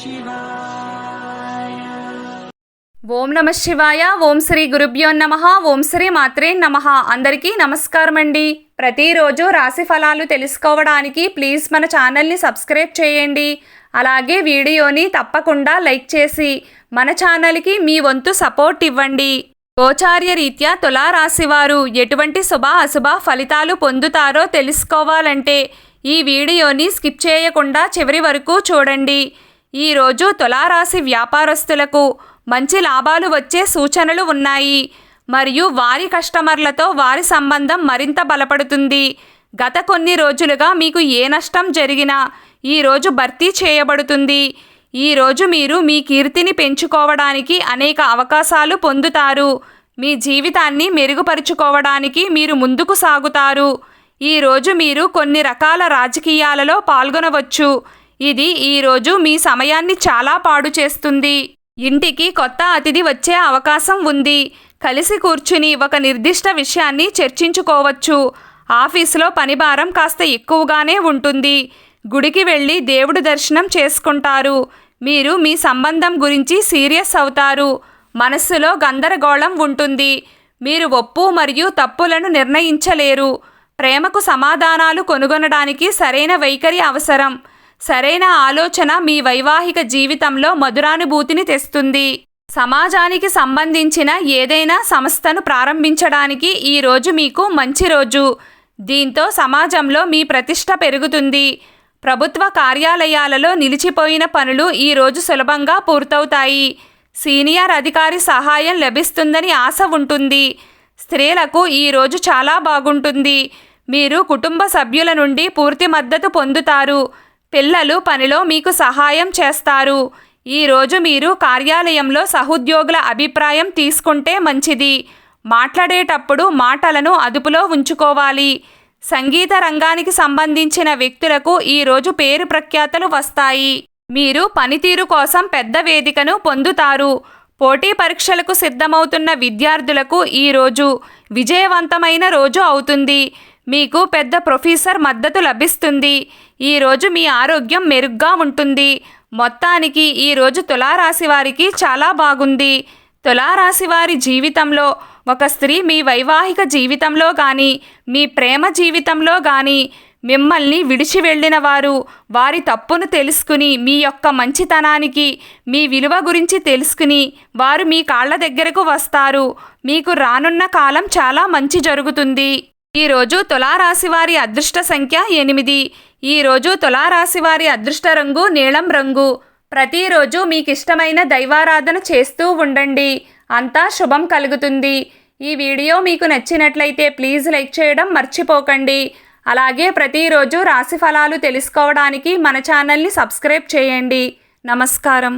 ఓం నమః శివాయ. ఓం శ్రీ గురుభ్యో నమః. ఓం శ్రీ మాత్రే నమః. అందరికీ నమస్కారం అండి. ప్రతిరోజు రాశి ఫలాలు తెలుసుకోవడానికి ప్లీజ్ మన ఛానల్ని సబ్స్క్రైబ్ చేయండి. అలాగే వీడియోని తప్పకుండా లైక్ చేసి మన ఛానల్కి మీ వంతు సపోర్ట్ ఇవ్వండి. గోచార్య రీత్యా తులారాశివారు ఎటువంటి శుభ అశుభ ఫలితాలు పొందుతారో తెలుసుకోవాలంటే ఈ వీడియోని స్కిప్ చేయకుండా చివరి వరకు చూడండి. ఈరోజు తులారాశి వ్యాపారస్తులకు మంచి లాభాలు వచ్చే సూచనలు ఉన్నాయి. మరియు వారి కస్టమర్లతో వారి సంబంధం మరింత బలపడుతుంది. గత కొన్ని రోజులుగా మీకు ఏ నష్టం జరిగినా ఈరోజు భర్తీ చేయబడుతుంది. ఈరోజు మీరు మీ కీర్తిని పెంచుకోవడానికి అనేక అవకాశాలు పొందుతారు. మీ జీవితాన్ని మెరుగుపరుచుకోవడానికి మీరు ముందుకు సాగుతారు. ఈరోజు మీరు కొన్ని రకాల రాజకీయాలలో పాల్గొనవచ్చు. ఇది ఈరోజు మీ సమయాన్ని చాలా పాడు చేస్తుంది. ఇంటికి కొత్త అతిథి వచ్చే అవకాశం ఉంది. కలిసి కూర్చుని ఒక నిర్దిష్ట విషయాన్ని చర్చించుకోవచ్చు. ఆఫీసులో పనిభారం కాస్త ఎక్కువగానే ఉంటుంది. గుడికి వెళ్ళి దేవుడి దర్శనం చేసుకుంటారు. మీరు మీ సంబంధం గురించి సీరియస్ అవుతారు. మనస్సులో గందరగోళం ఉంటుంది. మీరు ఒప్పు మరియు తప్పులను నిర్ణయించలేరు. ప్రేమకు సమాధానాలు కనుగొనడానికి సరైన వైఖరి అవసరం. సరైన ఆలోచన మీ వైవాహిక జీవితంలో మధురానుభూతిని తెస్తుంది. సమాజానికి సంబంధించిన ఏదైనా సంస్థను ప్రారంభించడానికి ఈరోజు మీకు మంచి రోజు. దీంతో సమాజంలో మీ ప్రతిష్ట పెరుగుతుంది. ప్రభుత్వ కార్యాలయాలలో నిలిచిపోయిన పనులు ఈరోజు సులభంగా పూర్తవుతాయి. సీనియర్ అధికారి సహాయం లభిస్తుందని ఆశ ఉంటుంది. స్త్రీలకు ఈరోజు చాలా బాగుంటుంది. మీరు కుటుంబ సభ్యుల నుండి పూర్తి మద్దతు పొందుతారు. పిల్లలు పనిలో మీకు సహాయం చేస్తారు. ఈరోజు మీరు కార్యాలయంలో సహోద్యోగుల అభిప్రాయం తీసుకుంటే మంచిది. మాట్లాడేటప్పుడు మాటలను అదుపులో ఉంచుకోవాలి. సంగీత రంగానికి సంబంధించిన వ్యక్తులకు ఈరోజు పేరు ప్రఖ్యాతలు వస్తాయి. మీరు పనితీరు కోసం పెద్ద వేదికను పొందుతారు. పోటీ పరీక్షలకు సిద్ధమవుతున్న విద్యార్థులకు ఈరోజు విజయవంతమైన రోజు అవుతుంది. మీకు పెద్ద ప్రొఫెసర్ మద్దతు లభిస్తుంది. ఈరోజు మీ ఆరోగ్యం మెరుగ్గా ఉంటుంది. మొత్తానికి ఈరోజు తులారాశి వారికి చాలా బాగుంది. తులారాశి వారి జీవితంలో ఒక స్త్రీ మీ వైవాహిక జీవితంలో కానీ మీ ప్రేమ జీవితంలో కానీ మిమ్మల్ని విడిచి వెళ్ళిన వారు వారి తప్పును తెలుసుకుని మీ యొక్క మంచితనానికి మీ విలువ గురించి తెలుసుకుని వారు మీ కాళ్ళ దగ్గరకు వస్తారు. మీకు రానున్న కాలం చాలా మంచి జరుగుతుంది. ఈరోజు తులారాశి వారి అదృష్ట సంఖ్య 8. ఈరోజు తులారాశి వారి అదృష్ట రంగు నీలం రంగు. ప్రతిరోజు మీకు ఇష్టమైన దైవారాధన చేస్తూ ఉండండి. అంతా శుభం కలుగుతుంది. ఈ వీడియో మీకు నచ్చినట్లయితే ప్లీజ్ లైక్ చేయడం మర్చిపోకండి. అలాగే ప్రతిరోజు రాశి ఫలాలు తెలుసుకోవడానికి మన ఛానల్ని సబ్స్క్రైబ్ చేయండి. నమస్కారం.